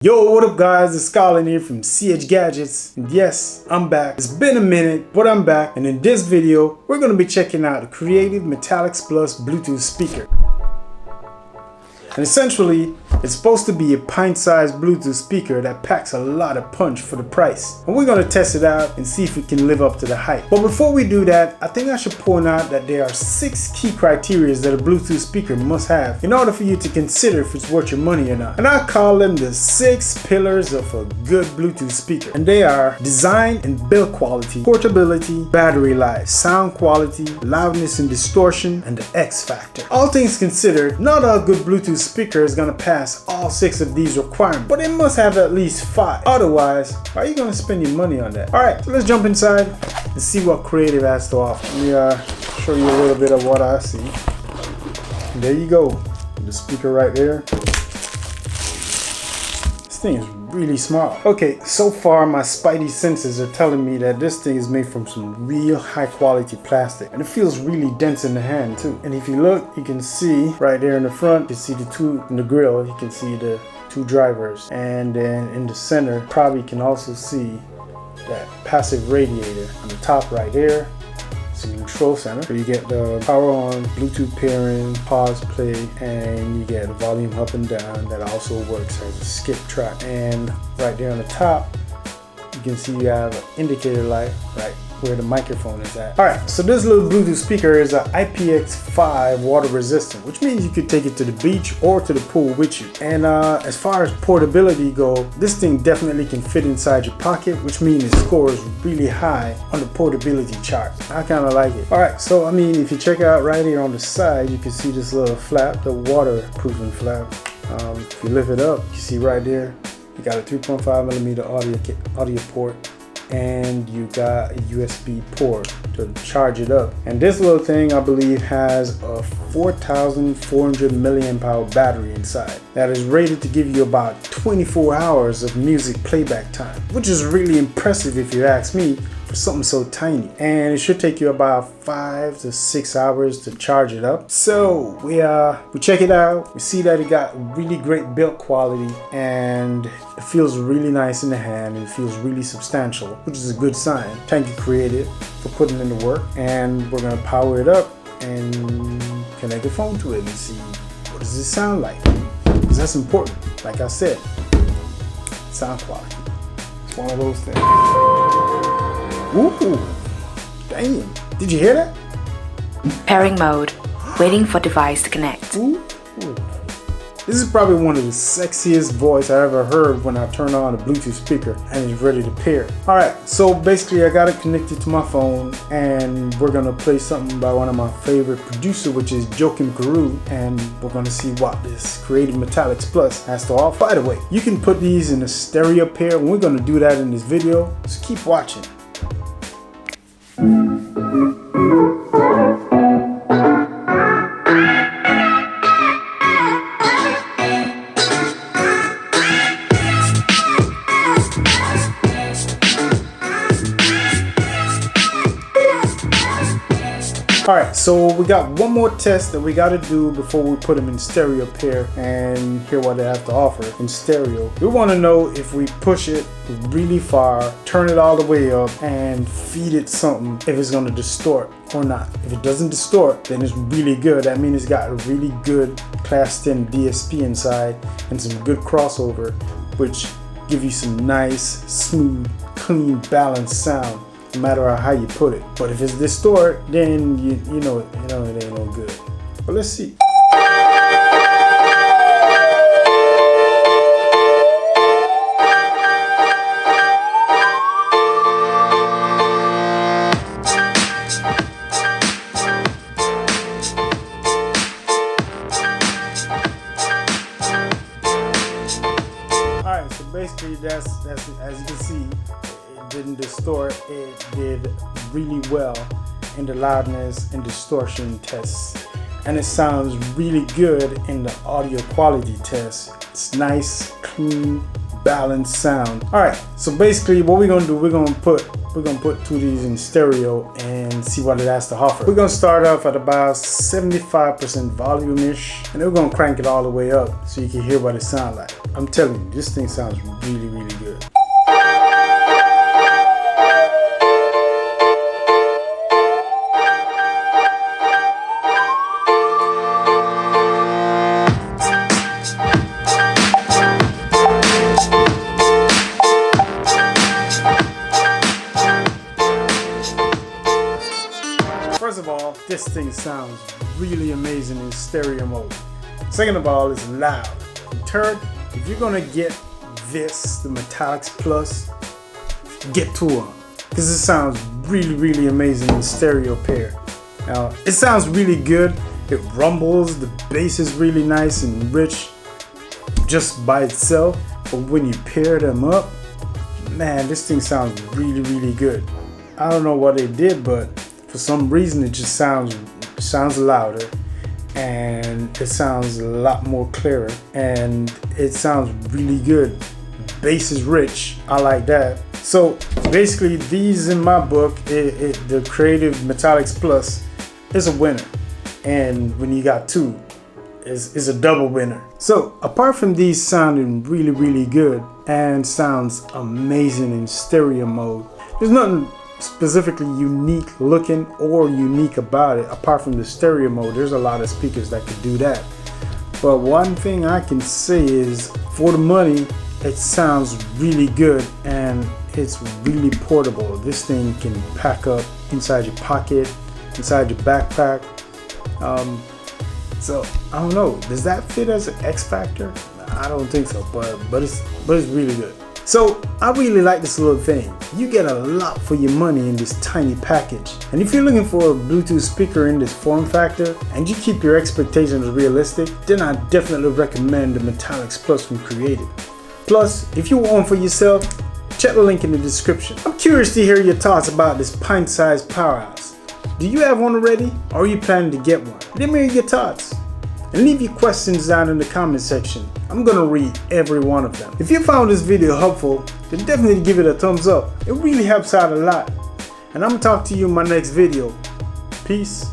Yo, what up guys, it's Colin here from CH Gadgets, and yes, I'm back. It's been a minute, but I'm back, and in this video, we're going to be checking out the creative Metallix Plus Bluetooth speaker. And essentially, it's supposed to be a pint-sized Bluetooth speaker that packs a lot of punch for the price. And we're going to test it out and see if it can live up to the hype. But before we do that, I think I should point out that there are 6 key criteria that a Bluetooth speaker must have in order for you to consider if it's worth your money or not. And I call them the 6 pillars of a good Bluetooth speaker. And they are design and build quality, portability, battery life, sound quality, loudness and distortion, and the X factor. All things considered, not all good Bluetooth speaker is going to pass all 6 of these requirements, but it must have at least 5. Otherwise, how are you going to spend your money on that? Alright, so let's jump inside and see what Creative has to offer. Let me show you a little bit of what I see. And there you go, the speaker right there. This thing is really small. Okay, so far my spidey senses are telling me that this thing is made from some real high quality plastic, and it feels really dense in the hand too. And if you look, you can see right there in the front, you can see the 2 in the grill, you can see the 2 drivers, and then in the center probably can also see that passive radiator on the top right there. It's a control center, so you get the power on, Bluetooth pairing, pause, play, and you get the volume up and down. That also works as a skip track. And right there on the top, you can see you have an indicator light right where the microphone is at. Alright, so this little Bluetooth speaker is an IPX5 water resistant, which means you could take it to the beach or to the pool with you. And as far as portability go, this thing definitely can fit inside your pocket, which means it scores really high on the portability chart. I kind of like it. Alright, so I mean, if you check out right here on the side, you can see this little flap, the waterproofing flap. If you lift it up, you see right there, you got a 3.5mm audio port, and you got a USB port to charge it up. And this little thing, I believe, has a 4,400 milliamp hour battery inside that is rated to give you about 24 hours of music playback time, which is really impressive if you ask me, for something so tiny. And it should take you about 5 to 6 hours to charge it up. So we check it out. We see that it got really great build quality, and it feels really nice in the hand, and it feels really substantial, which is a good sign. Thank you, Creative, for putting in the work. And we're gonna power it up and connect the phone to it and see what does it sound like, because that's important. Like I said, sound quality. It's one of those things. Ooh, damn. Did you hear that? Pairing mode. Waiting for device to connect. Ooh. This is probably one of the sexiest voice I ever heard when I turned on a Bluetooth speaker and it's ready to pair. Alright, so basically I got it connected to my phone, and we're gonna play something by one of my favorite producers, which is Joakim Karoo, and we're gonna see what this Creative Metallix Plus has to offer. By the way, you can put these in a stereo pair, and we're gonna do that in this video, so keep watching. Alright, so we got one more test that we got to do before we put them in stereo pair and hear what they have to offer in stereo. We want to know if we push it really far, turn it all the way up, and feed it something, if it's going to distort or not. If it doesn't distort, then it's really good. That means it's got a really good Class 10 DSP inside and some good crossover, which give you some nice, smooth, clean, balanced sound, no matter how you put it. But if it's distort, then you know it ain't no good. But let's see. Alright, so basically that's as you can see, didn't distort. It did really well in the loudness and distortion tests, and it sounds really good in the audio quality test. It's nice, clean, balanced sound. Alright, so basically what we're gonna do, we're gonna put we're gonna put two of these in stereo and see what it has to offer. We're gonna start off at about 75% volume-ish, and then we're gonna crank it all the way up so you can hear what it sounds like. I'm telling you, this thing sounds really, really good. First of all, this thing sounds really amazing in stereo mode. Second of all, it's loud. And third, if you're gonna get this, the Metallix Plus, get two of them, because it sounds really, really amazing in stereo pair. Now, it sounds really good. It rumbles, the bass is really nice and rich just by itself, but when you pair them up, man, this thing sounds really, really good. I don't know what they did, but for some reason it just sounds louder, and it sounds a lot more clearer, and it sounds really good. Bass is rich, I like that. So basically, these in my book, the Creative Metallix Plus is a winner, and when you got two, is a double winner. So apart from these sounding really, really good and sounds amazing in stereo mode, there's nothing specifically unique looking or unique about it apart from the stereo mode. There's a lot of speakers that could do that, but one thing I can say is, for the money, it sounds really good and it's really portable. This thing can pack up inside your pocket, inside your backpack. So I don't know, does that fit as an X Factor? I don't think so, but it's really good. So I really like this little thing. You get a lot for your money in this tiny package. And if you're looking for a Bluetooth speaker in this form factor and you keep your expectations realistic, then I definitely recommend the Metallix Plus from Creative. Plus, if you want one for yourself, check the link in the description. I'm curious to hear your thoughts about this pint-sized powerhouse. Do you have one already, or are you planning to get one? Let me hear your thoughts. And leave your questions down in the comment section. I'm gonna read every one of them. If you found this video helpful, then definitely give it a thumbs up. It really helps out a lot. And I'm gonna talk to you in my next video. Peace.